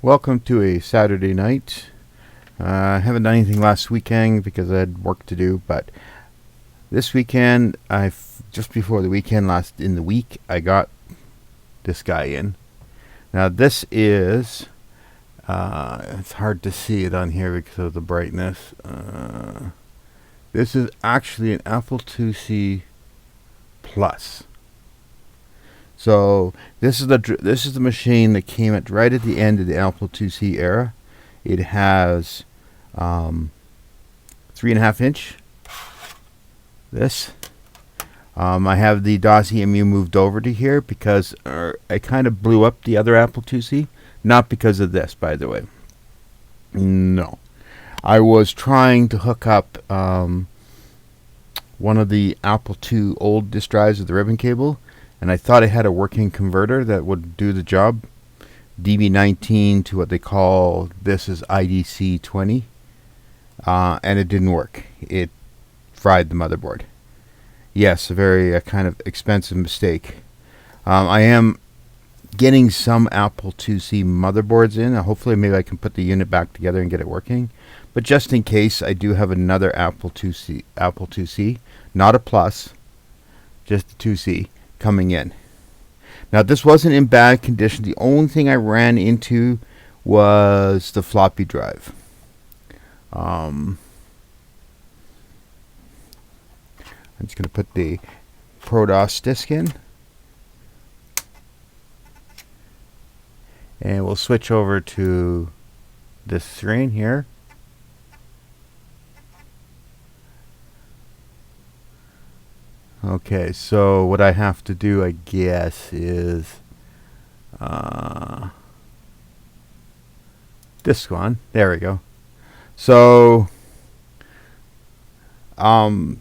Welcome to a Saturday night. I haven't done anything last weekend because I had work to do, but this weekend, just before the weekend, last in the week, I got this guy in. Now this is, it's hard to see it on here because of the brightness. This is actually an Apple IIc Plus. So this is the machine that came right at the end of the Apple IIc era. It has 3.5 inch. This. I have the DOS EMU moved over to here because I kind of blew up the other Apple IIc. Not because of this, by the way. No. I was trying to hook up one of the Apple II old disk drives with the ribbon cable, and I thought I had a working converter that would do the job. DB19 to what they call this is IDC20, and it didn't work. It fried the motherboard. Yes, a very kind of expensive mistake. I am getting some Apple IIc motherboards in. Hopefully maybe I can put the unit back together and get it working. But just in case, I do have another Apple IIc, not a Plus, just a 2C, coming in. Now this wasn't in bad condition. The only thing I ran into was the floppy drive. I'm just going to put the ProDOS disk in. And we'll switch over to this screen here. Okay, so what I have to do, I guess, is this one. There we go. So the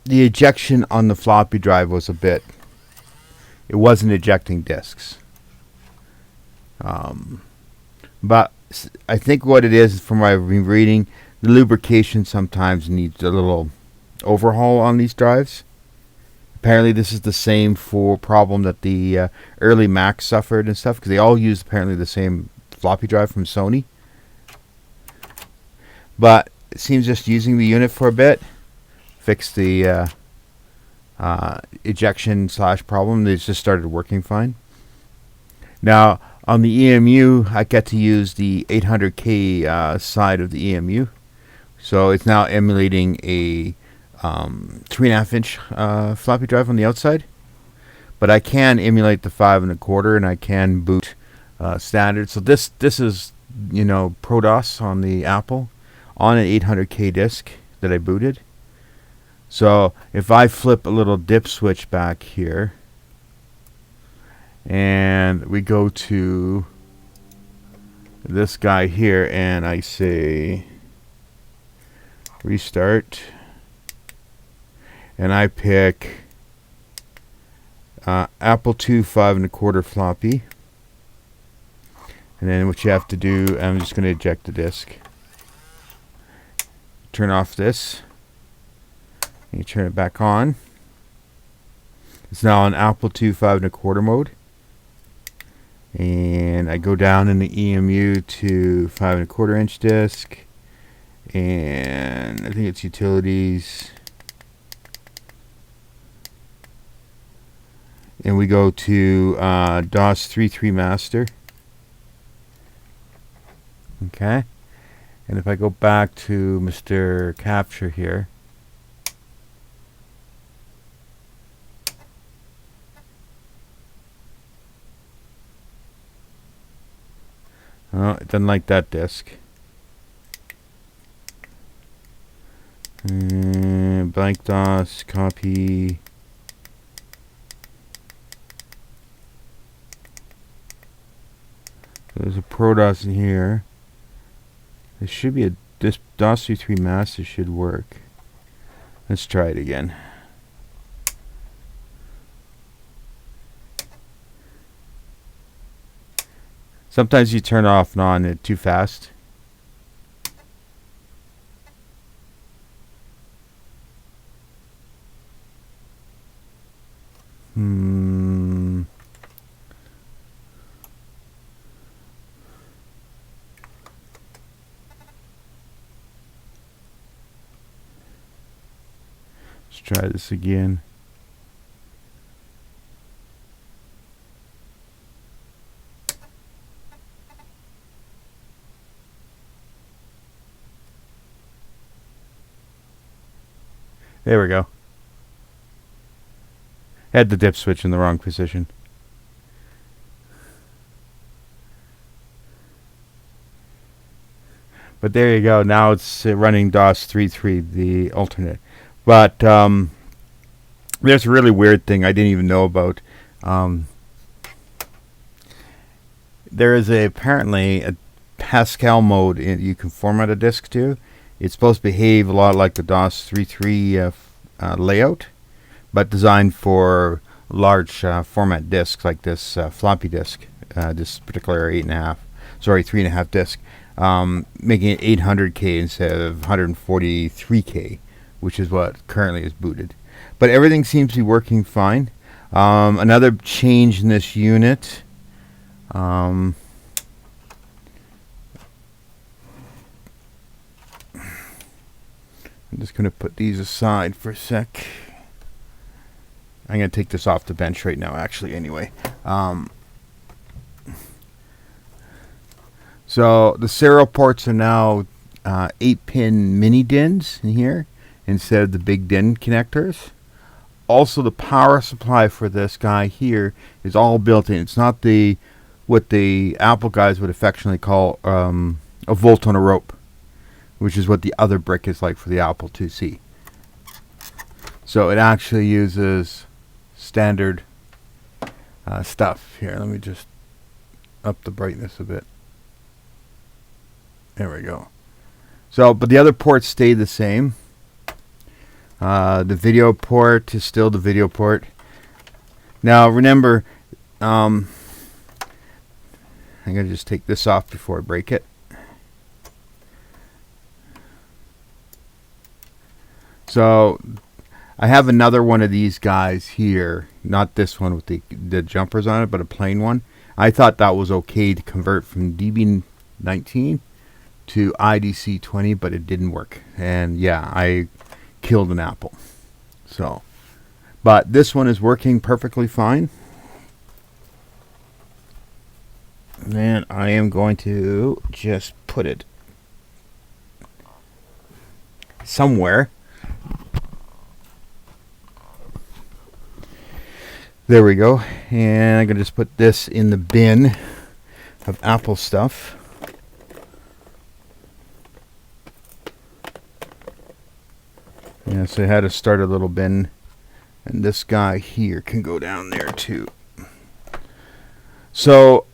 ejection on the floppy drive was it wasn't ejecting disks. But I think what it is, from what I've been reading, the lubrication sometimes needs a little overhaul on these drives. Apparently this is the same problem that the early Macs suffered and stuff, because they all used apparently the same floppy drive from Sony. But it seems just using the unit for a bit fixed the ejection / problem. They just started working fine. Now on the EMU, I get to use the 800K side of the EMU, so it's now emulating a 3.5 inch floppy drive on the outside, but I can emulate the 5 1/4, and I can boot standard. So this is, ProDOS on the Apple on an 800K disk that I booted. So if I flip a little dip switch back here, and we go to this guy here, and I say restart, and I pick Apple II 5 1/4 floppy, and then what you have to do, I'm just going to eject the disk, turn off this, and you turn it back on. It's now on Apple II 5 1/4 mode, and I go down in the EMU to 5 1/4 inch disk, and I think it's utilities. And we go to DOS 3.3 master. Okay. And if I go back to Mr. Capture here, oh, it doesn't like that disk. Blank DOS, copy. There's a ProDOS in here. There should be this DOS 3.3 master should work. Let's try it again. Sometimes you turn off and on it too fast. Hmm. Let's try this again. There we go. Had the dip switch in the wrong position. But there you go. Now it's running DOS 3.3, the alternate. But there's a really weird thing I didn't even know about. There is apparently a Pascal mode you can format a disk to. It's supposed to behave a lot like the DOS 3.3 layout, but designed for large format disks like this floppy disk, this particular 3.5 disk, making it 800K instead of 143K, which is what currently is booted. But everything seems to be working fine. Another change in this unit. I'm just going to put these aside for a sec. I'm going to take this off the bench right now, actually, anyway. So the serial ports are now 8-pin mini DINs in here instead of the big DIN connectors. Also, the power supply for this guy here is all built in. It's not what the Apple guys would affectionately call a volt on a rope, which is what the other brick is like for the Apple IIc. So it actually uses standard stuff. Here, let me just up the brightness a bit. There we go. So, but the other ports stay the same. The video port is still the video port. Now, remember, I'm going to just take this off before I break it. So I have another one of these guys here, not this one with the jumpers on it, but a plain one. I thought that was okay to convert from DB19 to IDC20, but it didn't work. And yeah, I killed an Apple. So, but this one is working perfectly fine. And I am going to just put it somewhere. There we go. And I'm going to just put this in the bin of Apple stuff. Yeah, so I had to start a little bin. And this guy here can go down there too. So,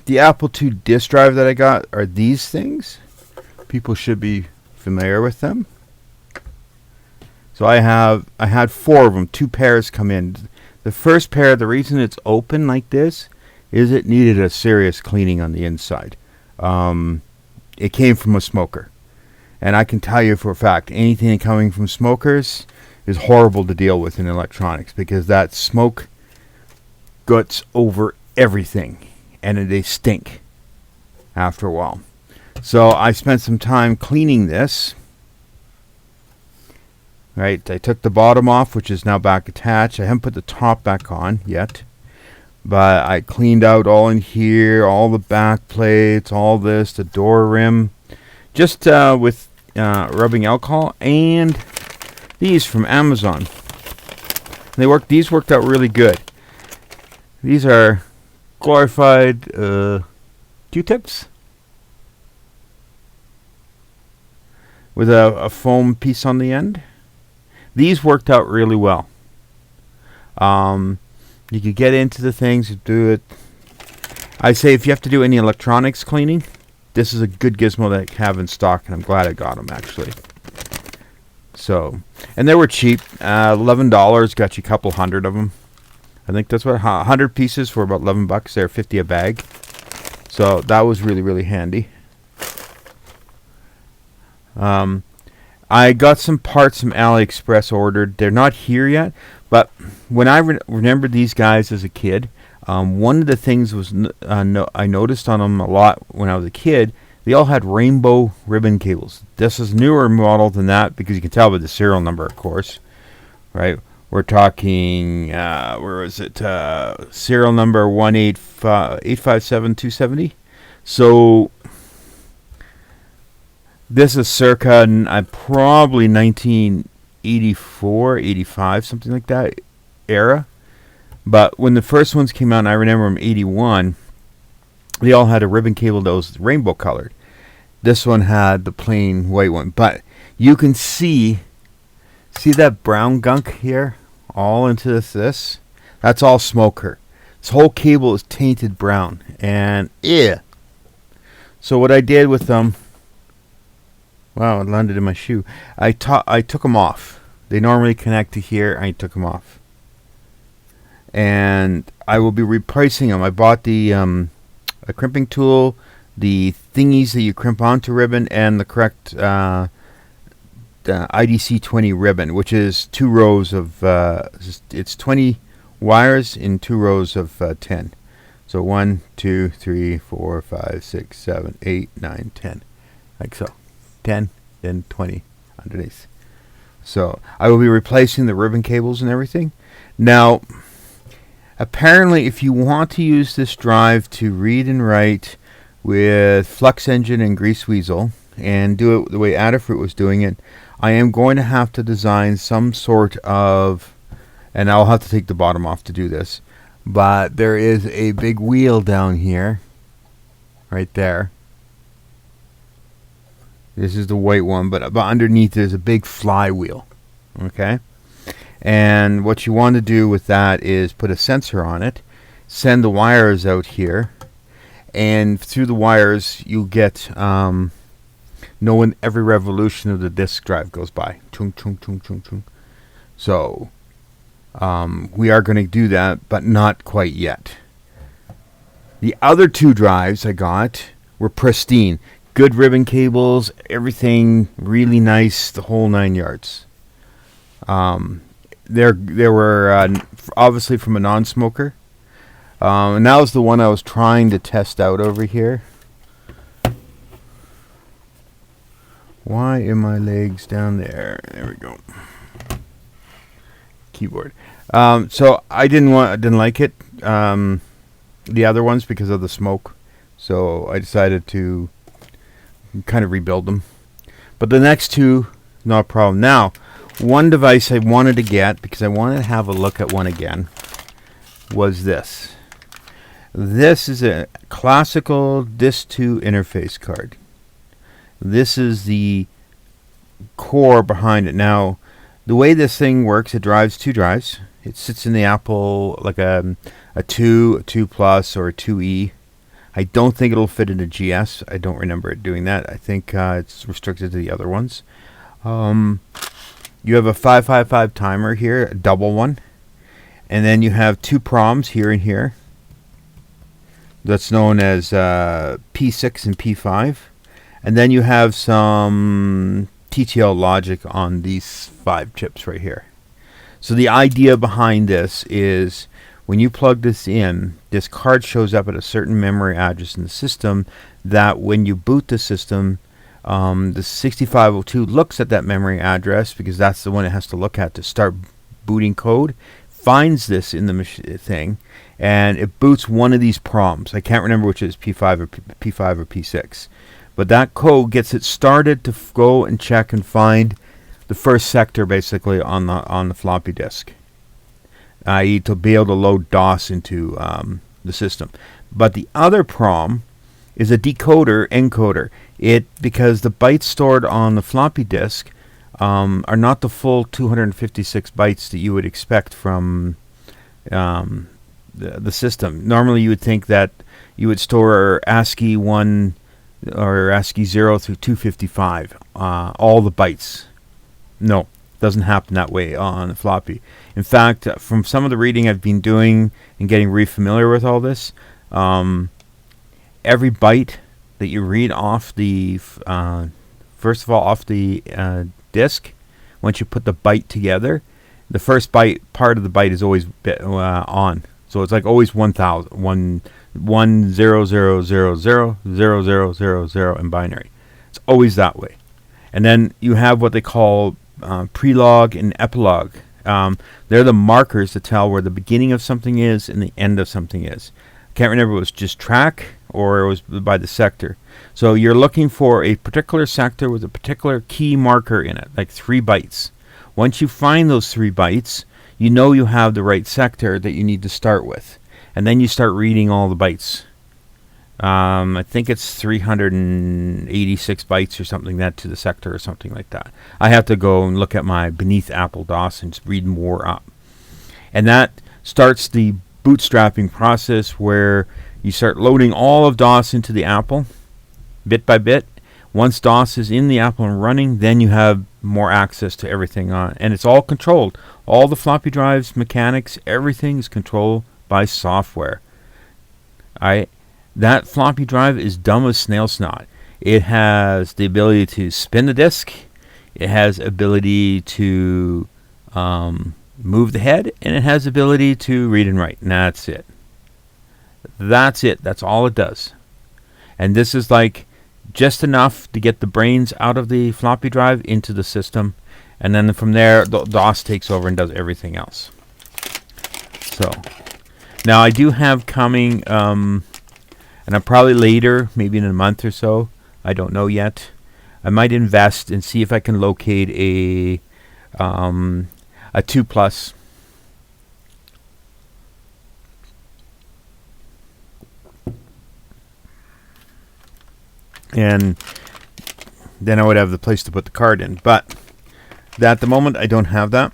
the Apple II disk drive that I got are these things. People should be familiar with them. So I had 4 of them, 2 pairs come in. The first pair, the reason it's open like this is it needed a serious cleaning on the inside. It came from a smoker. And I can tell you for a fact, anything coming from smokers is horrible to deal with in electronics because that smoke guts over everything and they stink after a while. So I spent some time cleaning this. Right, I took the bottom off, which is now back attached. I haven't put the top back on yet, but I cleaned out all in here, all the back plates, all this, the door rim, just with rubbing alcohol, and these from Amazon. These worked out really good. These are glorified Q-tips with a foam piece on the end. These worked out really well. You could get into the things, do it. I say if you have to do any electronics cleaning, this is a good gizmo that I have in stock, and I'm glad I got them actually. So, and they were cheap. $11 got you a couple hundred of them. I think that's what 100 pieces for about $11. They're $50 a bag. So that was really, really handy. I got some parts from Aliexpress ordered. They're not here yet, but when I remember these guys as a kid, one of the things was I noticed on them a lot when I was a kid, they all had rainbow ribbon cables. This is a newer model than that because you can tell by the serial number, of course, right? We're talking, where is it? Serial number 1857270. So this is circa probably 1984, 85, something like that era. But when the first ones came out, and I remember them 81, they all had a ribbon cable that was rainbow colored. This one had the plain white one. But you can see that brown gunk here? All into this? That's all smoker. This whole cable is tainted brown. And, so what I did with them... Wow, it landed in my shoe. I took them off. They normally connect to here. I took them off. And I will be replacing them. I bought the a crimping tool, the thingies that you crimp onto ribbon, and the correct IDC 20 ribbon, which is 2 rows of it's 20 wires in 2 rows of 10. So 1, 2, 3, 4, 5, 6, 7, 8, 9, 10, like so. 10, then 20 underneath. So I will be replacing the ribbon cables and everything. Now, apparently, if you want to use this drive to read and write with Flux Engine and Grease Weasel and do it the way Adafruit was doing it, I am going to have to design some sort of, and I'll have to take the bottom off to do this, but there is a big wheel down here, right there. This is the white one, but underneath there's a big flywheel, okay? And what you want to do with that is put a sensor on it, send the wires out here, and through the wires you'll get knowing every revolution of the disk drive goes by. Chung, chung, chung, chung, chung. So we are going to do that, but not quite yet. The other 2 drives I got were pristine. Good ribbon cables, everything really nice, the whole 9 yards. There were obviously from a non-smoker, and that was the one I was trying to test out over here. Why are my legs down there? There we go. Keyboard. So I didn't like it. The other ones because of the smoke. So I decided to kind of rebuild them. But the next 2, not a problem. Now, one device I wanted to get, because I wanted to have a look at one again, was this. This is a classical DIS2 interface card. This is the core behind it. Now, the way this thing works, it drives 2 drives. It sits in the Apple like a 2, a 2 Plus, or a 2E. I don't think it'll fit into GS. I don't remember it doing that. I think it's restricted to the other ones. You have a 555 timer here, a double one. And then you have 2 proms here and here. That's known as P6 and P5. And then you have some TTL logic on these 5 chips right here. So the idea behind this is when you plug this in, this card shows up at a certain memory address in the system that when you boot the system, the 6502 looks at that memory address because that's the one it has to look at to start booting code, finds this in the thing, and it boots one of these proms. I can't remember which is P5 or P5 or P6. But that code gets it started to go and check and find the first sector basically on the floppy disk, i.e. to be able to load DOS into the system. But the other prom is a decoder encoder. Because the bytes stored on the floppy disk are not the full 256 bytes that you would expect from the system. Normally you would think that you would store ASCII 1 or ASCII 0 through 255, all the bytes. No, doesn't happen that way on the floppy. In fact, from some of the reading I've been doing and getting re-familiar with all this, every byte that you read off the, first of all, off the disk, once you put the byte together, the first byte, part of the byte is always on. So it's like always 1000, 1 0 0 0 0 0 0 0 in binary. It's always that way. And then you have what they call prelogue and epilogue. They're the markers to tell where the beginning of something is and the end of something is. I can't remember if it was just track or it was by the sector. So you're looking for a particular sector with a particular key marker in it, like 3 bytes. Once you find those 3 bytes, you know you have the right sector that you need to start with. And then you start reading all the bytes. I think it's 386 bytes or something that to the sector or something like that. I have to go and look at my beneath Apple DOS and read more up. And that starts the bootstrapping process where you start loading all of DOS into the Apple bit by bit. Once DOS is in the Apple and running, then you have more access to everything on. And it's all controlled. All the floppy drives, mechanics, everything is controlled by software. That floppy drive is dumb as snail snot. It has the ability to spin the disk. It has ability to move the head, and it has ability to read and write. And that's it. That's it. That's all it does. And this is like just enough to get the brains out of the floppy drive into the system. And then from there, DOS takes over and does everything else. So now I do have coming, and I'm probably later, maybe in a month or so, I don't know yet, I might invest and see if I can locate a 2 plus. And then I would have the place to put the card in. But at the moment, I don't have that.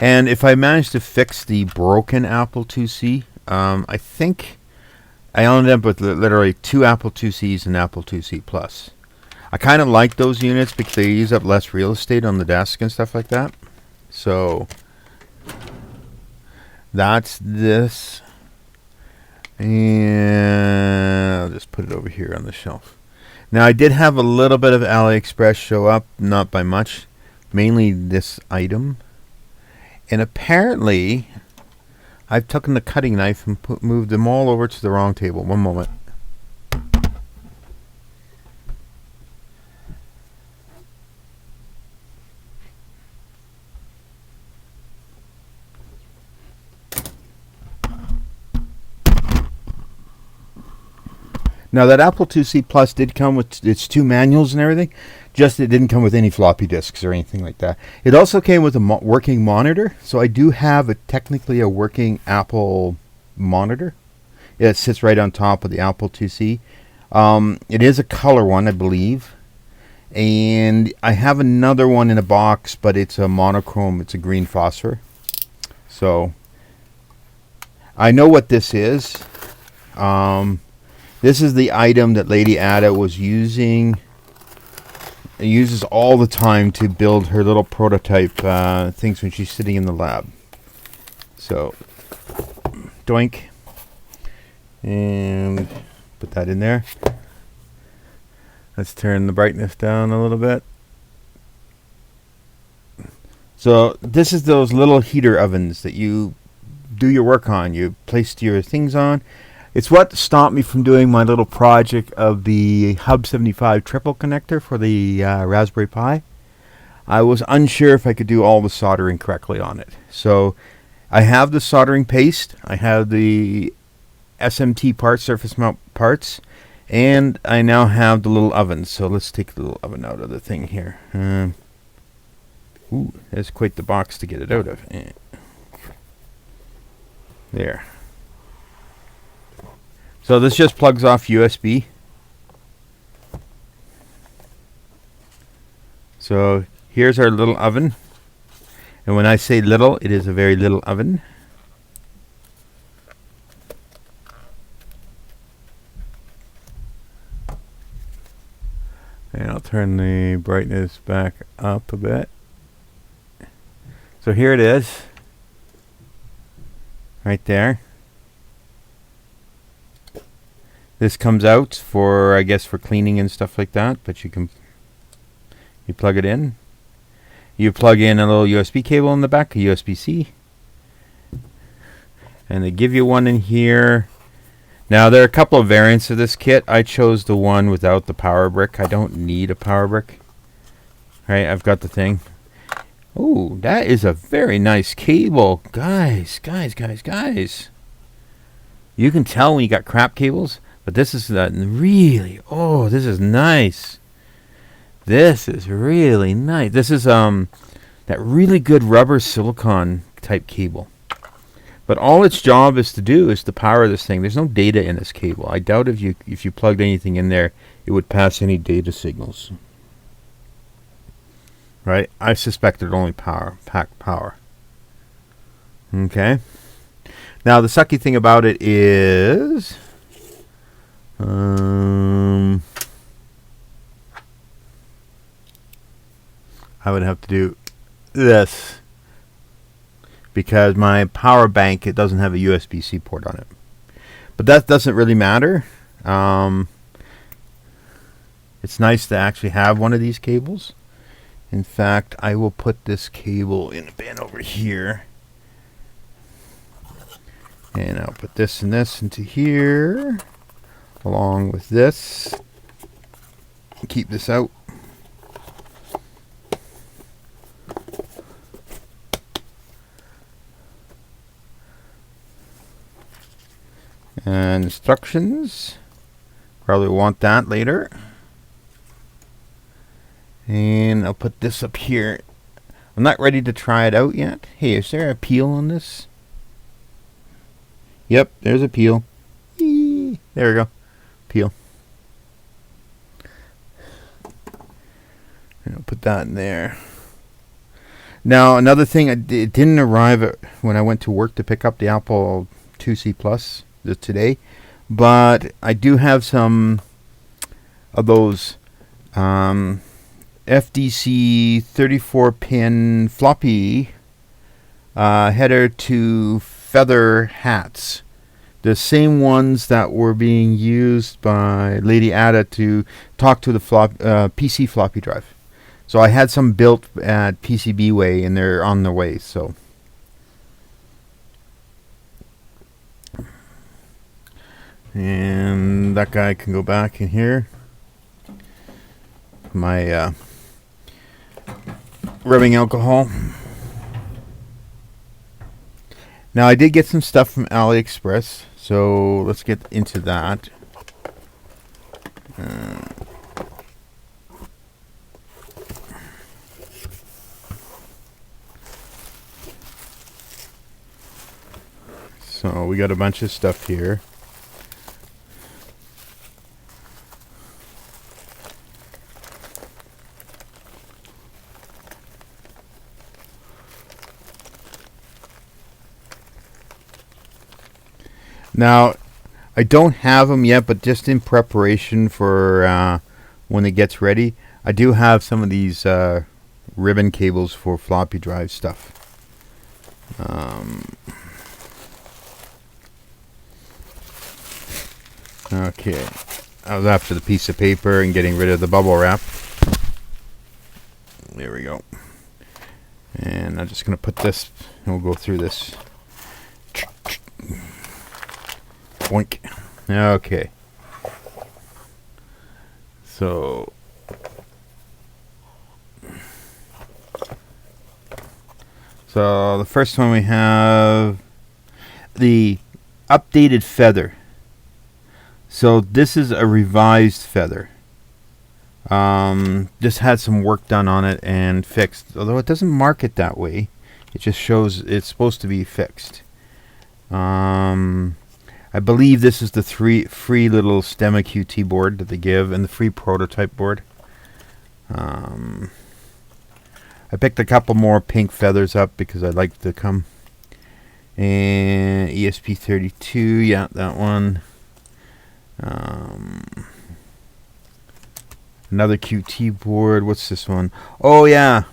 And if I manage to fix the broken Apple IIc, I think I ended up with literally 2 Apple IIcs and Apple IIc Plus. I kind of like those units because they use up less real estate on the desk and stuff like that. So that's this. And I'll just put it over here on the shelf. Now I did have a little bit of Aliexpress show up, not by much. Mainly this item. And apparently I've taken the cutting knife and moved them all over to the wrong table. One moment. Now that Apple IIc Plus did come with its 2 manuals and everything, just it didn't come with any floppy disks or anything like that. It also came with a working monitor, so I do have technically a working Apple monitor. It sits right on top of the Apple IIc. It is a color one, I believe. And I have another one in a box, but it's a monochrome. It's a green phosphor. So I know what this is. This is the item that Lady Ada was using. It uses all the time to build her little prototype things when she's sitting in the lab. So, doink. And put that in there. Let's turn the brightness down a little bit. So, this is those little heater ovens that you do your work on. You place your things on. It's what stopped me from doing my little project of the Hub 75 triple connector for the Raspberry Pi. I was unsure if I could do all the soldering correctly on it. So I have the soldering paste, I have the SMT parts, surface mount parts, and I now have the little ovens. So let's take the little oven out of the thing here. Ooh, that's quite the box to get it out of. There. So this just plugs off USB. So here's our little oven. And when I say little, it is a very little oven. And I'll turn the brightness back up a bit. So here it is. Right there. This comes out for, I guess, for cleaning and stuff like that, but you plug it in. You plug in a little USB cable in the back, a USB-C. And they give you one in here. Now, there are a couple of variants of this kit. I chose the one without the power brick. I don't need a power brick. Right, I've got the thing. Ooh, that is a very nice cable. Guys. You can tell when you got crap cables, but this is really, oh, this is nice. This is really nice. This is that really good rubber silicone type cable. But all its job is to do is to power this thing. There's no data in this cable. I doubt if you plugged anything in there, it would pass any data signals. Right? I suspect it only pack power. Okay. Now the sucky thing about it is, I would have to do this because my power bank, it doesn't have a USB-C port on it. But that doesn't really matter. It's nice to actually have one of these cables. In fact, I will put this cable in a bin over here. And I'll put this and this into here, along with this. Keep this out. And instructions. Probably want that later. And I'll put this up here. I'm not ready to try it out yet. Hey, is there a peel on this? Yep, there's a peel. Eee, there we go. Peel. And I'll put that in there. Now, another thing, it didn't arrive when I went to work to pick up the Apple IIc Plus today, but I do have some of those FDC 34-pin floppy header to feather hats. The same ones that were being used by Lady Ada to talk to the PC floppy drive. So I had some built at PCBWay and they're on their way. So and that guy can go back in here. My rubbing alcohol. Now I did get some stuff from Aliexpress, so let's get into that. So we got a bunch of stuff here. Now, I don't have them yet, but just in preparation for when it gets ready, I do have some of these ribbon cables for floppy drive stuff. Okay, I was after the piece of paper and getting rid of the bubble wrap. There we go. And I'm just going to put this, and we'll go through this. Boink. Okay. So the first one we have the updated feather. So this is a revised feather. Just had some work done on it and fixed. Although it doesn't mark it that way. It just shows it's supposed to be fixed. I believe this is the free little Stemma QT board that they give and the free prototype board. I picked a couple more pink feathers up because I like to come. And ESP32, yeah, that one. Another QT board. What's this one? Oh, yeah.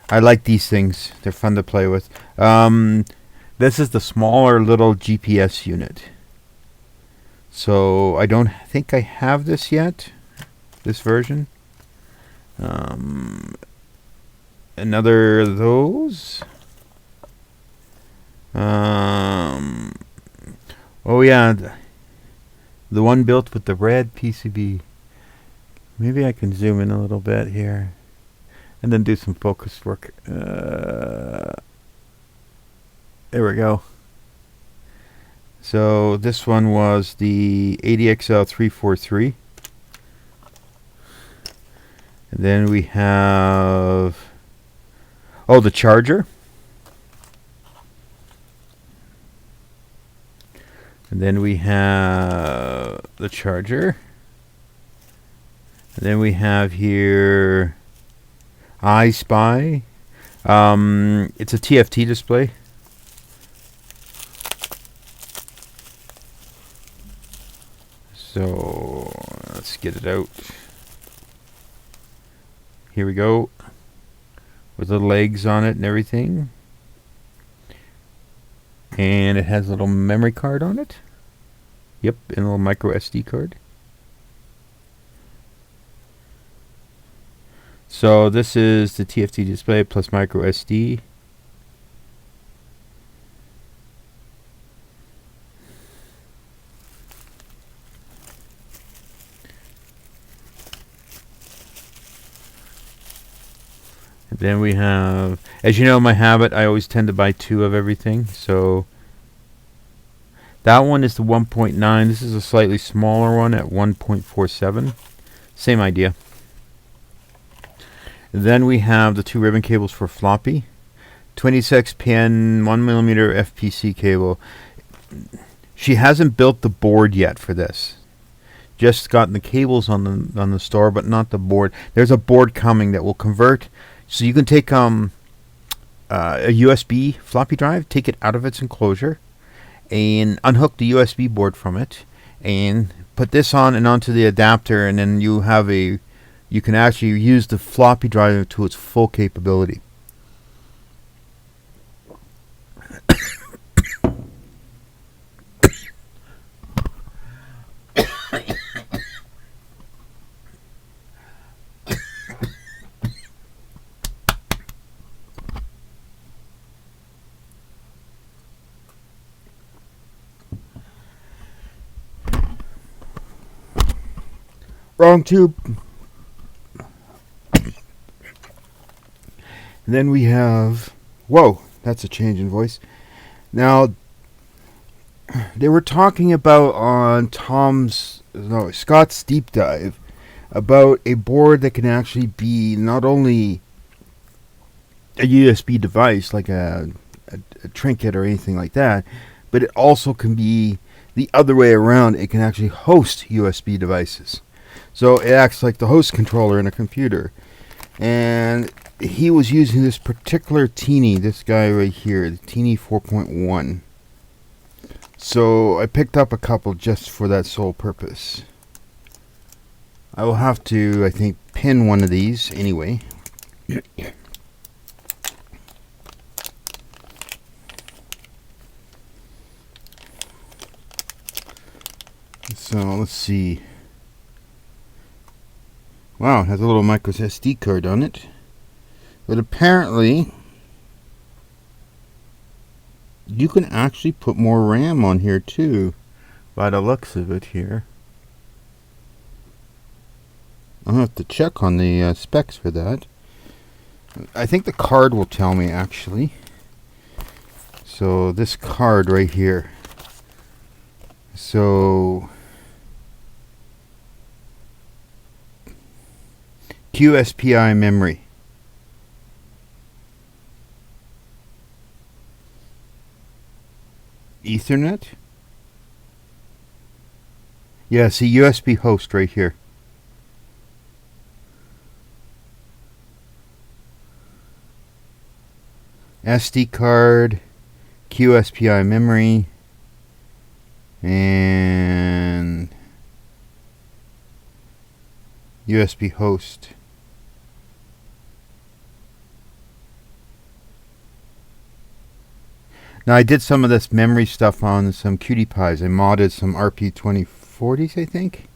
I like these things. They're fun to play with. This is the smaller little GPS unit. So I don't think I have this yet. This version. Another of those. Oh yeah, the one built with the red PCB. Maybe I can zoom in a little bit here, and then do some focus work. There we go. So this one was the ADXL 343. And then we have, oh, the charger. And then we have the charger. And then we have here I Spy. It's a TFT display. So let's get it out. Here we go. With the legs on it and everything. And it has a little memory card on it. Yep, and a little micro SD card. So this is the TFT display plus micro SD. And then we have, as you know, my habit, I always tend to buy 2 of everything. So that one is the 1.9. This is a slightly smaller one at 1.47. Same idea. Then we have the 2 ribbon cables for floppy. 26 pin 1mm FPC cable. She hasn't built the board yet for this. Just gotten the cables on the store, but not the board. There's a board coming that will convert. So you can take a USB floppy drive, take it out of its enclosure, and unhook the USB board from it, and put this on and onto the adapter, and then you have you can actually use the floppy drive to its full capability. Wrong tube. And then we have, whoa, that's a change in voice. Now, they were talking about on Scott's deep dive about a board that can actually be not only a USB device like a trinket or anything like that, but it also can be the other way around. It can actually host USB devices. So it acts like the host controller in a computer. And he was using this particular Teeny, this guy right here, the Teeny 4.1. So I picked up a couple just for that sole purpose. I will have to, I think, pin one of these anyway. So let's see. Wow, it has a little micro SD card on it. But apparently, you can actually put more RAM on here too, by the looks of it here. I'll have to check on the specs for that. I think the card will tell me actually. So this card right here. So QSPI memory. Ethernet? Yeah, see USB host right here. SD card, QSPI memory, and USB host. Now I did some of this memory stuff on some Cutie Pies. I modded some RP2040s, I think,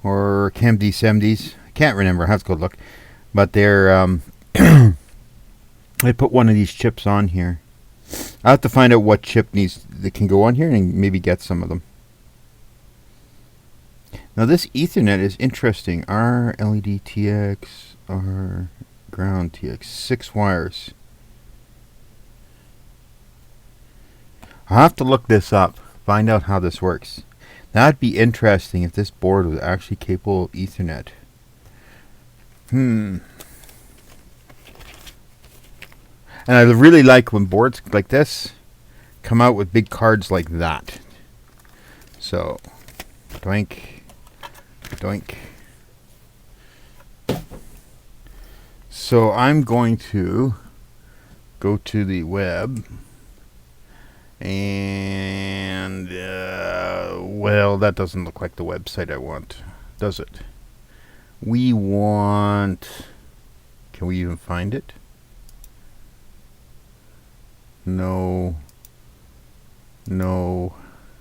or CAMD70s. I can't remember. I have to go look. But they're I put one of these chips on here, I'll have to find out what chip needs that can go on here and maybe get some of them. Now this Ethernet is interesting. R LED TX, R ground TX, 6 wires. I'll have to look this up, find out how this works. That'd be interesting if this board was actually capable of Ethernet. And I really like when boards like this come out with big cards like that. So, doink, doink. So I'm going to go to the web and well, that doesn't look like the website I want, does it? We want, can we even find it? No, no,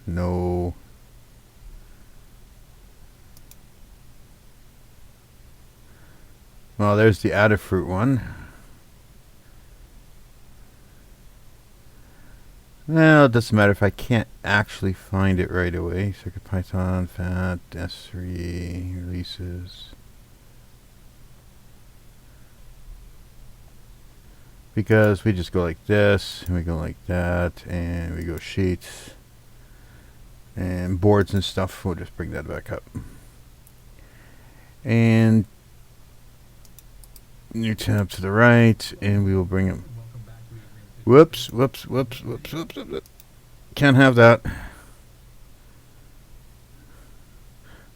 no. Well, there's the Adafruit one. Well, it doesn't matter if I can't actually find it right away. CircuitPython, FAT, S3, releases. Because we just go like this, and we go like that, and we go sheets, and boards and stuff. We'll just bring that back up. And new tab to the right, and we will bring it. Whoops. Can't have that.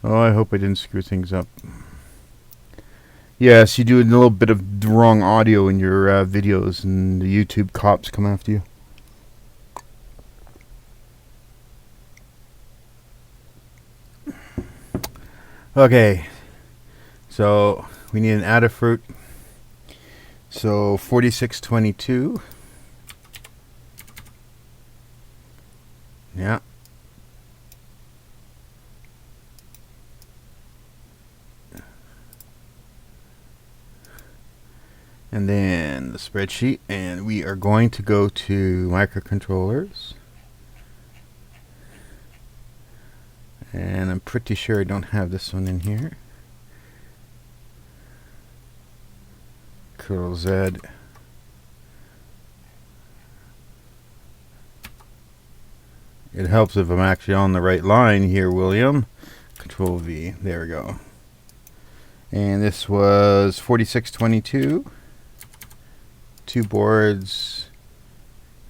Oh, I hope I didn't screw things up. Yes, you do a little bit of the wrong audio in your videos, and the YouTube cops come after you. Okay, so we need an Adafruit. So 4622. Yeah. And then the spreadsheet, and we are going to go to microcontrollers. And I'm pretty sure I don't have this one in here. Control Z. It helps if I'm actually on the right line here, William. Control V. There we go. And this was 4622. 2 boards.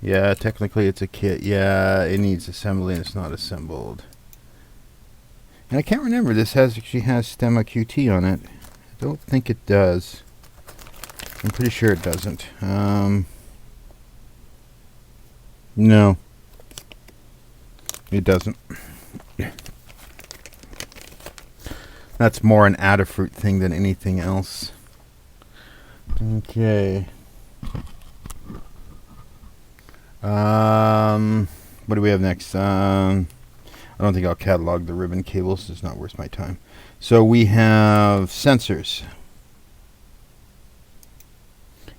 Yeah, technically it's a kit. Yeah, it needs assembly and it's not assembled. And I can't remember, this actually has Stemma QT on it. I don't think it does. I'm pretty sure it doesn't. No. It doesn't. That's more an Adafruit thing than anything else. Okay. What do we have next? I don't think I'll catalog the ribbon cables. It's not worth my time. So we have sensors.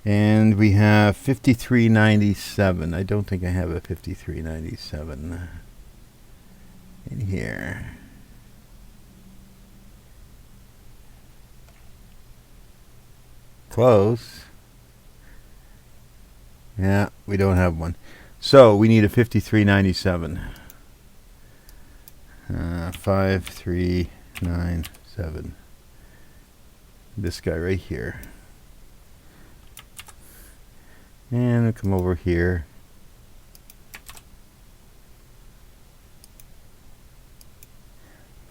And we have 5397. I don't think I have a 5397 in here. Close. Yeah, we don't have one. So we need a 5397. 5397. This guy right here. And we'll come over here.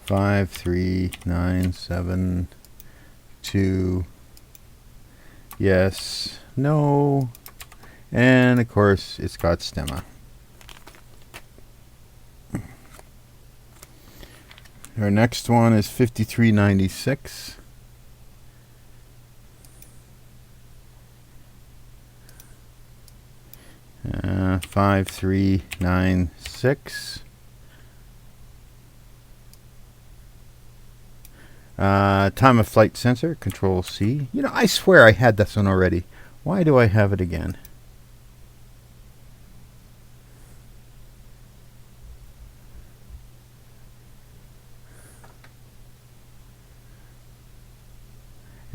Five, 3, 9, 7, 2. Yes. No. And of course, it's got Stemma. Our next one is 5396. Uh, 5396. Time of flight sensor, Control C. You know, I swear I had this one already. Why do I have it again?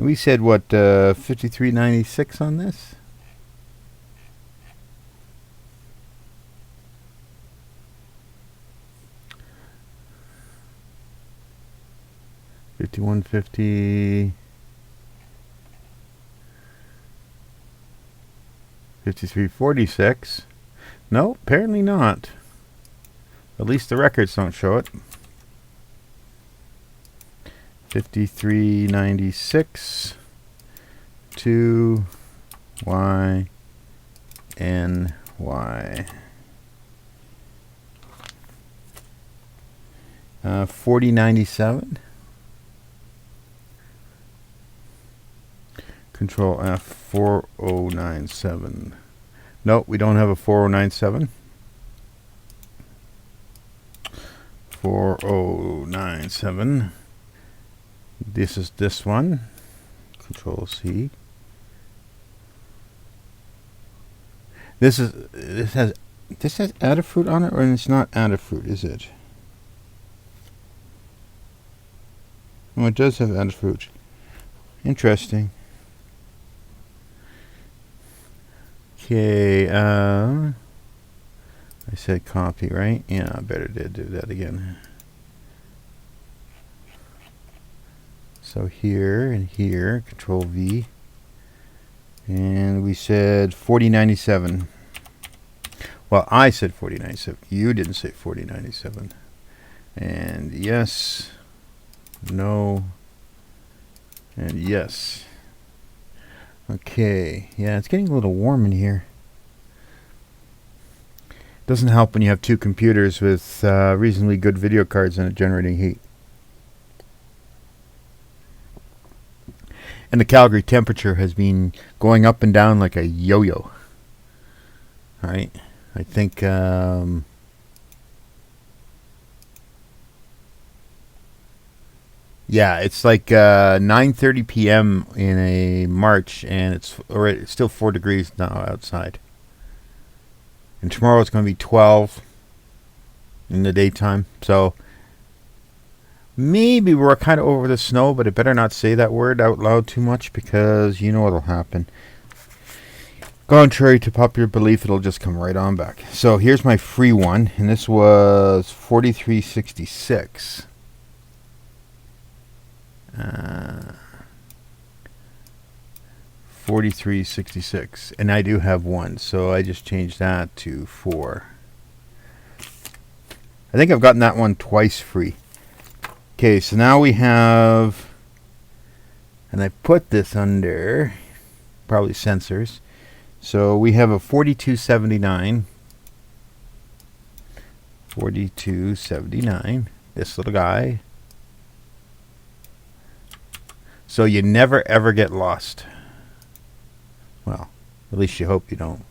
And we said what, 5396 on this? $51.50, 53.46. No, apparently not. At least the records don't show it. 53.96 to Y N Y. 4097. Control F 4097. Nope, we don't have a 4097. 4097. This is this one. Control C. This has Adafruit on it, or it's not Adafruit, is it? Oh, it does have Adafruit. Interesting. Okay, I said copy, right? Yeah, I better did do that again. So here and here, Control V, and we said 4097. Well, I said 4097. You didn't say 4097. And yes, no, and yes. Okay, yeah, it's getting a little warm in here. Doesn't help when you have two computers with reasonably good video cards and it generating heat. And the Calgary temperature has been going up and down like a yo-yo. All right, I think yeah, it's like 9:30 p.m. in a March, and it's still 4 degrees now outside. And tomorrow it's going to be 12 in the daytime. So maybe we're kind of over the snow, but I better not say that word out loud too much, because you know what'll happen. Contrary to popular belief, it'll just come right on back. So here's my free one, and this was 43.66. 43.66, and I do have one, so I just changed that to 4. I think I've gotten that one twice free. Okay, so now we have, and I put this under probably sensors. So we have a 4279. 4279. This little guy. So you never ever get lost. Well, at least you hope you don't.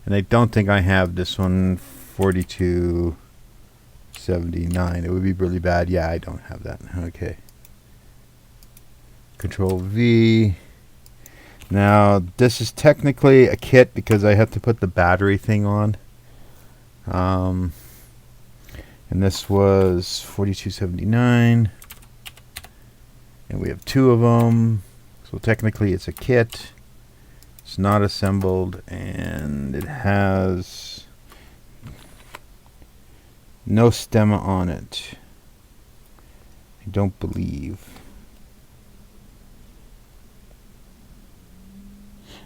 And I don't think I have this one, 4279. It would be really bad. Yeah, I don't have that. Okay. Control V. Now, this is technically a kit because I have to put the battery thing on. And this was 4279. And we have 2 of them. So technically it's a kit. It's not assembled, and it has no stemma on it. I don't believe.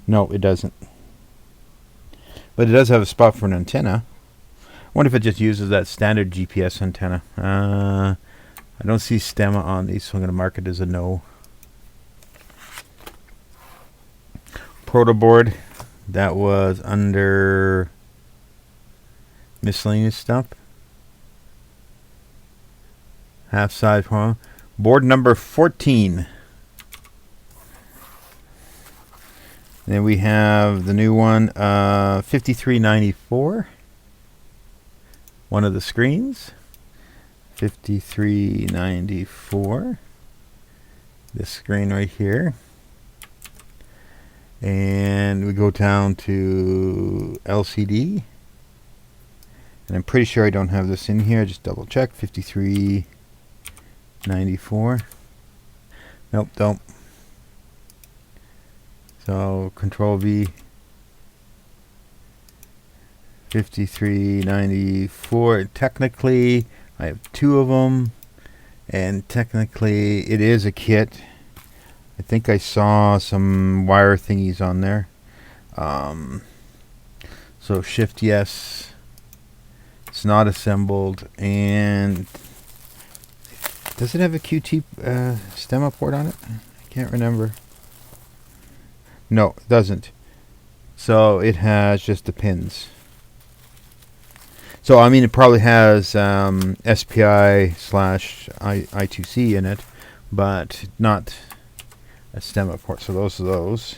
No, it doesn't. But it does have a spot for an antenna. I wonder if it just uses that standard GPS antenna. I don't see stemma on these, so I'm going to mark it as a no. Protoboard, that was under miscellaneous stuff. Half size, huh? Board number 14. Then we have the new one, 5394. One of the screens. 5394. This screen right here. And we go down to LCD. And I'm pretty sure I don't have this in here. Just double check. 5394. Nope, don't. So Control V. 5394. Technically, I have two of them, and technically it is a kit. I think I saw some wire thingies on there. So Shift yes. It's not assembled, and does it have a QT stemma port on it? I can't remember. No, it doesn't. So it has just the pins. So I mean, it probably has SPI/I2C in it, but not a stemma port. So those are those.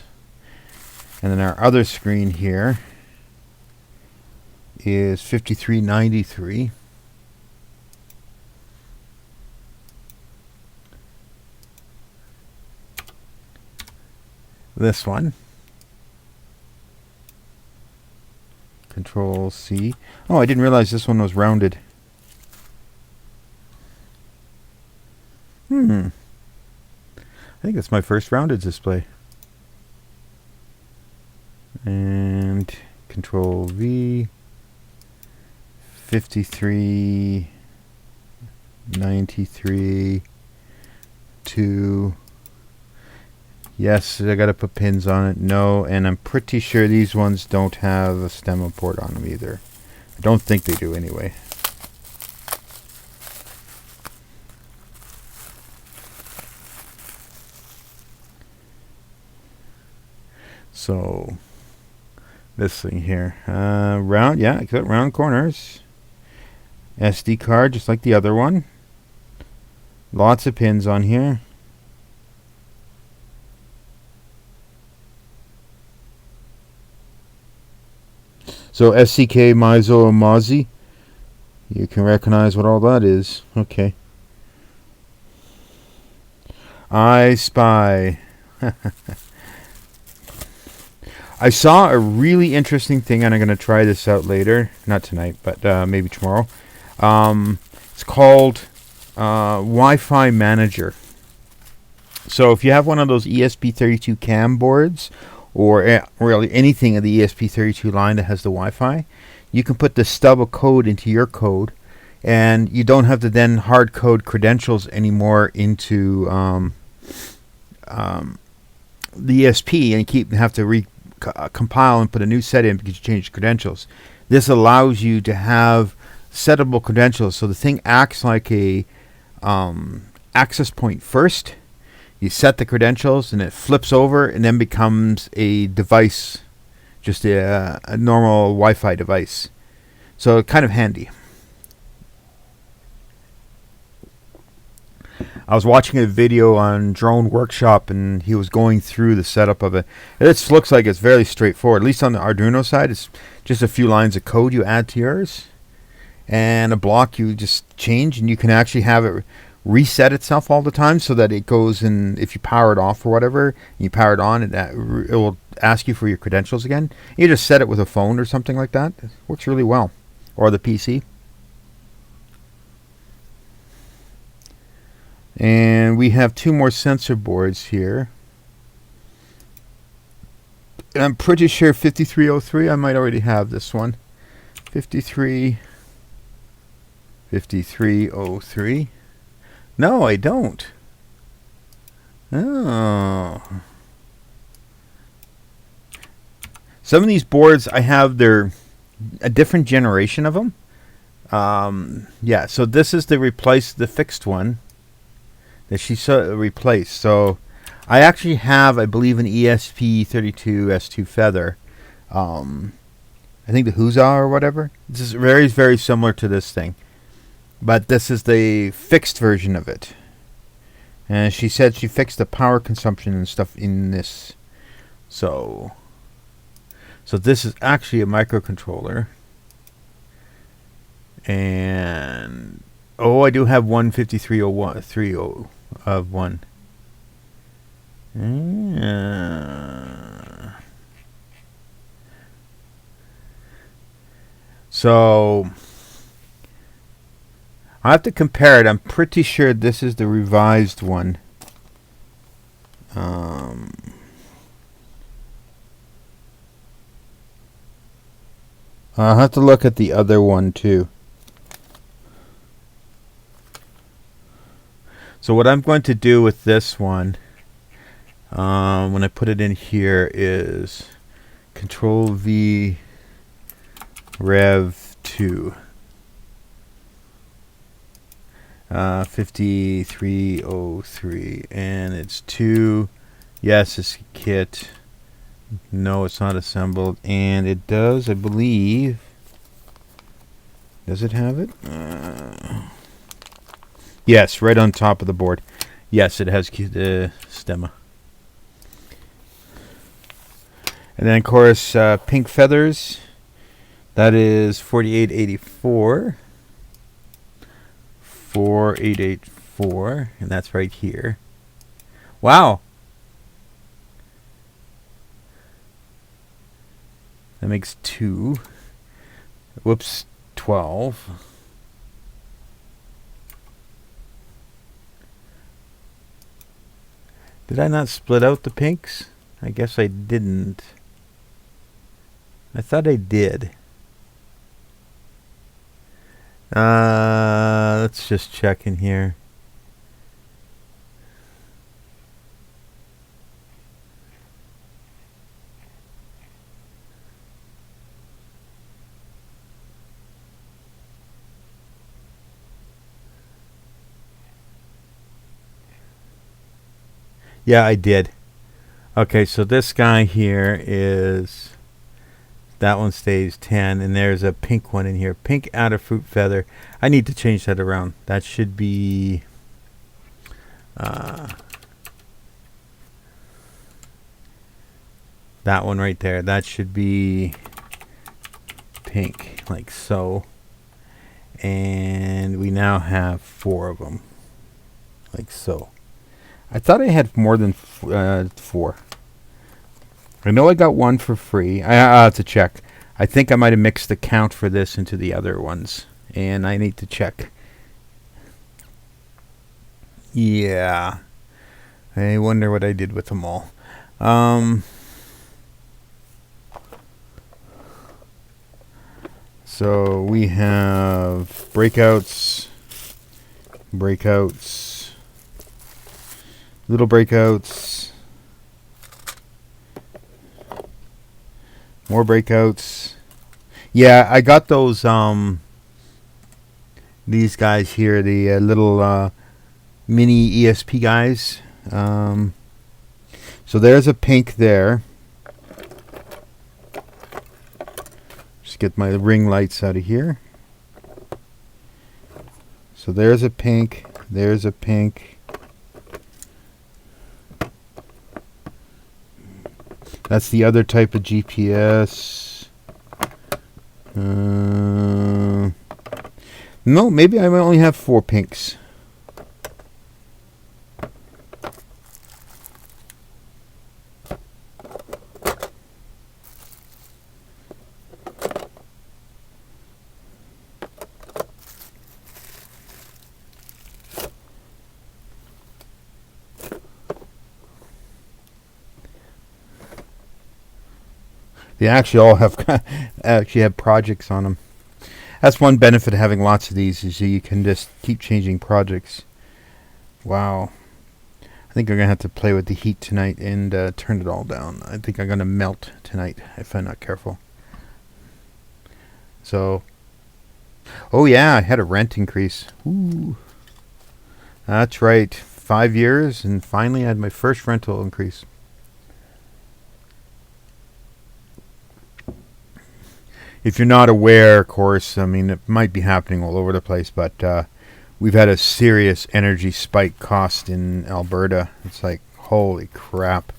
And then our other screen here is 5393. This one. Control C. Oh, I didn't realize this one was rounded. I think it's my first rounded display. And Control V. 5393 2. Yes, I gotta put pins on it. No, and I'm pretty sure these ones don't have a stemma port on them either. I don't think they do anyway. So this thing here, round, yeah, it's got round corners. SD card, just like the other one. Lots of pins on here. So SCK, Mizo, and Mozzie. You can recognize what all that is. Okay. I Spy. I saw a really interesting thing, and I'm going to try this out later. Not tonight, but maybe tomorrow. It's called Wi-Fi Manager. So if you have one of those ESP32 cam boards, or really anything in the ESP32 line that has the Wi-Fi, you can put the stub of code into your code, and you don't have to then hard code credentials anymore into the ESP, and have to compile and put a new set in because you changed credentials. This allows you to have settable credentials, so the thing acts like a access point first. You set the credentials, and it flips over and then becomes a device, just a normal Wi-Fi device. So kind of handy. I was watching a video on Drone Workshop, and he was going through the setup of it. It looks like it's very straightforward. At least on the Arduino side, it's just a few lines of code you add to yours, and a block you just change, and you can actually have it reset itself all the time, so that it goes in. If you power it off or whatever, and you power it on, it will ask you for your credentials again. You just set it with a phone or something like that. It works really well, or the PC. And we have two more sensor boards here, and I'm pretty sure 5303, I might already have this one. 5303. No, I don't. Oh. Some of these boards, I have a different generation of them. Yeah, so this is the fixed one that she replaced. So I actually have, I believe, an ESP32 S2 Feather. I think the Huza or whatever. This is very, very similar to this thing. But this is the fixed version of it. And she said she fixed the power consumption and stuff in this. So this is actually a microcontroller. And I do have one 5301 of one. So I have to compare it. I'm pretty sure this is the revised one. I'll have to look at the other one too. So what I'm going to do with this one, when I put it in here, is Control V Rev 2. 5303, and it's 2. Yes, it's a kit. No, it's not assembled, and it does, I believe. Does it have it? Yes, right on top of the board. Yes, it has the stemma. And then, of course, pink feathers. That is 4884. 4884, and that's right here. Wow. That makes 2. Whoops, 12. Did I not split out the pinks? I guess I didn't. I thought I did. Let's just check in here. Yeah, I did. Okay, so this guy here is... That one stays 10, and there's a pink one in here. Pink Adafruit feather. I need to change that around. That should be... that one right there. That should be pink, like so. And we now have 4 of them, like so. I thought I had more than 4. I know I got 1 for free. I have to check. I think I might have mixed the count for this into the other ones, and I need to check. Yeah. I wonder what I did with them all. So we have breakouts, little breakouts, more breakouts. Yeah, I got those, these guys here, the little mini ESP guys. So there's a pink there. Just get my ring lights out of here. So there's a pink, there's a pink. That's the other type of GPS. No, maybe I might only have 4 pinks. They actually all have projects on them. That's one benefit of having lots of these, is you can just keep changing projects. Wow. I think I'm going to have to play with the heat tonight and turn it all down. I think I'm going to melt tonight if I'm not careful. So, oh yeah, I had a rent increase. Ooh. That's right. 5 years, and finally I had my first rental increase. If you're not aware, of course, I mean, it might be happening all over the place, but we've had a serious energy spike cost in Alberta. It's like, holy crap.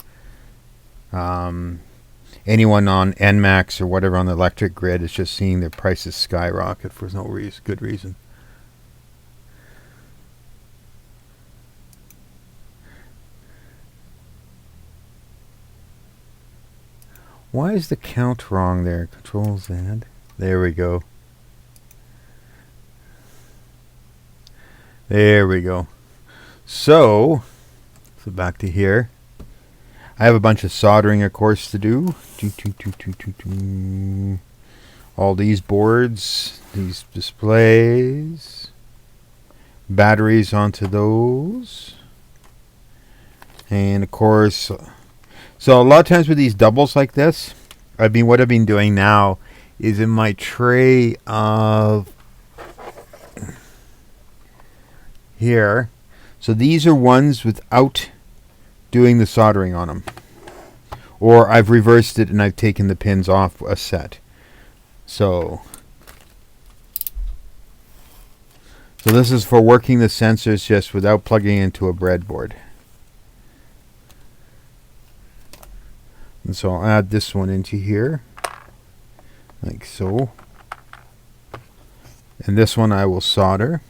Anyone on NMAX or whatever on the electric grid is just seeing their prices skyrocket for no good reason. Why is the count wrong there? Control Z. There we go. There we go. So back to here. I have a bunch of soldering, of course, to do. All these boards, these displays, batteries onto those. And of course, so a lot of times with these doubles like this, what I've been doing now is in my tray of here. So these are ones without doing the soldering on them. Or I've reversed it and I've taken the pins off a set. So this is for working the sensors just without plugging into a breadboard. And so I'll add this one into here, like so. And this one I will solder.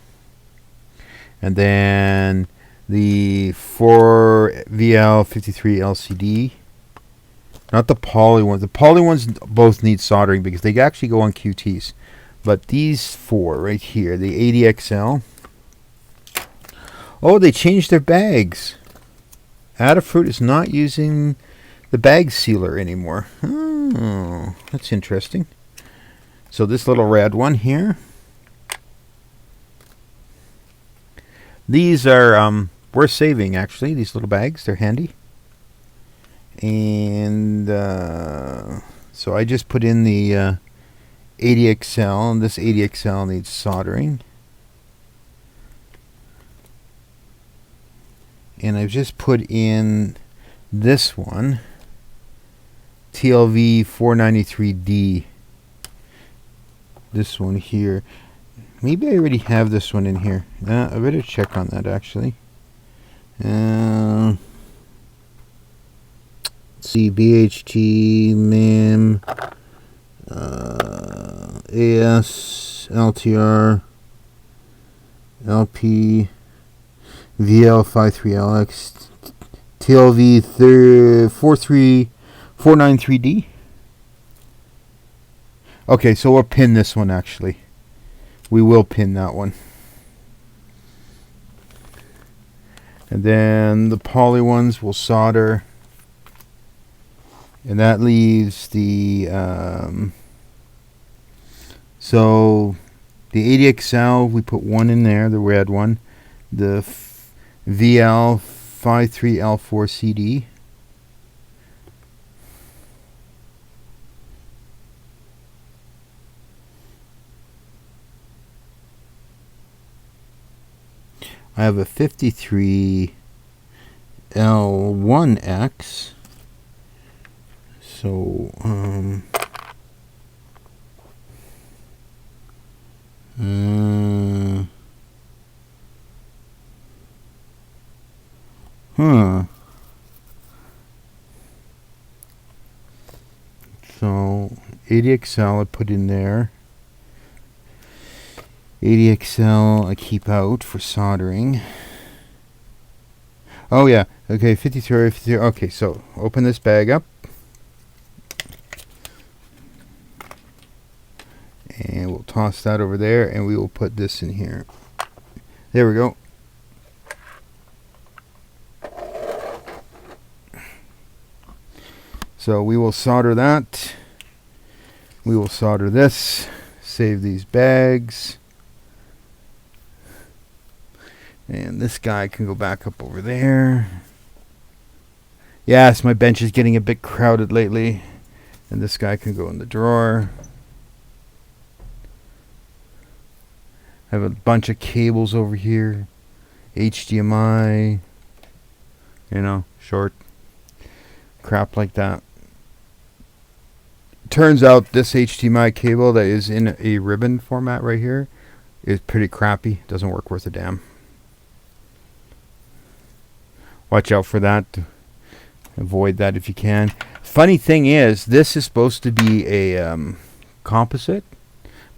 And then the 4VL53 LCD. Not the poly ones. The poly ones both need soldering because they actually go on QTs. But these four right here, the ADXL. Oh, they changed their bags. Adafruit is not using the bag sealer anymore. Oh, that's interesting. So this little red one here. These are worth saving, actually. These little bags, they're handy. And so I just put in the ADXL, and this ADXL needs soldering. And I've just put in this one, TLV 493D. This one here. Maybe I already have this one in here. I better check on that, actually. Let's see, BHT, MIM, AS, LTR, LP, VL53LX, TLV 493D. Okay, so we'll pin this one, actually. We will pin that one. And then the poly ones will solder. And that leaves the so the ADXL, we put one in there, the red one. The VL53L4CD. I have a 53L1X. So, So, ADXL I put in there. ADXL I keep out for soldering. Oh yeah, okay, 53, okay, so open this bag up. And we'll toss that over there, and we will put this in here. There we go. So we will solder that. We will solder this. Save these bags. And this guy can go back up over there. Yes, my bench is getting a bit crowded lately. And this guy can go in the drawer. I have a bunch of cables over here. HDMI. You know, short. Crap like that. Turns out this HDMI cable that is in a ribbon format right here is pretty crappy. Doesn't work worth a damn. Watch out for that. Avoid that if you can. Funny thing is, this is supposed to be a composite,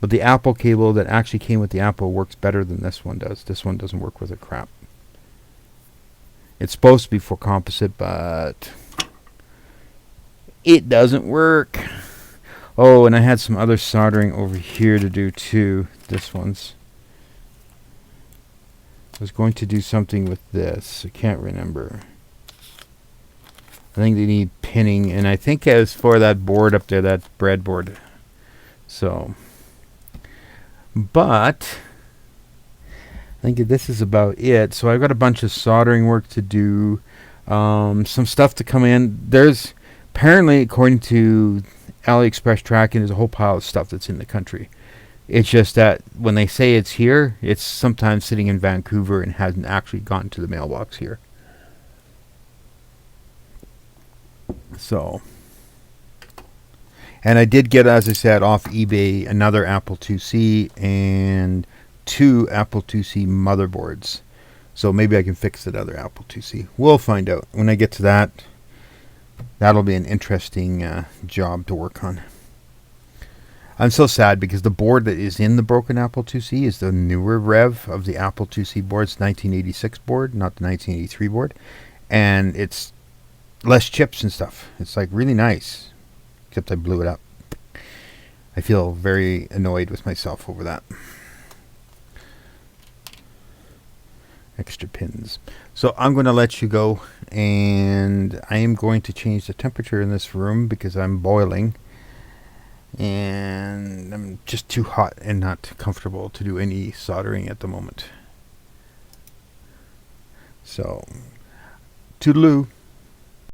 but the Apple cable that actually came with the Apple works better than this one does. This one doesn't work with a crap. It's supposed to be for composite, but it doesn't work. Oh, and I had some other soldering over here to do too. This one's. I was going to do something with this. I can't remember. I think they need pinning, and I think as for that board up there, that breadboard. So, but I think this is about it. So I've got a bunch of soldering work to do, some stuff to come in. There's apparently, according to Aliexpress tracking, there's a whole pile of stuff that's in the country. It's just that when they say it's here, it's sometimes sitting in Vancouver and hasn't actually gotten to the mailbox here. So, and I did get, as I said, off eBay another Apple IIc and 2 Apple IIc motherboards. So maybe I can fix that other Apple IIc. We'll find out. When I get to that, that'll be an interesting job to work on. I'm so sad because the board that is in the broken Apple IIc is the newer rev of the Apple IIc board. It's 1986 board, not the 1983 board. And it's less chips and stuff. It's like really nice. Except I blew it up. I feel very annoyed with myself over that. Extra pins. So I'm going to let you go, and I am going to change the temperature in this room because I'm boiling and I'm just too hot and not comfortable to do any soldering at the moment. So, toodaloo.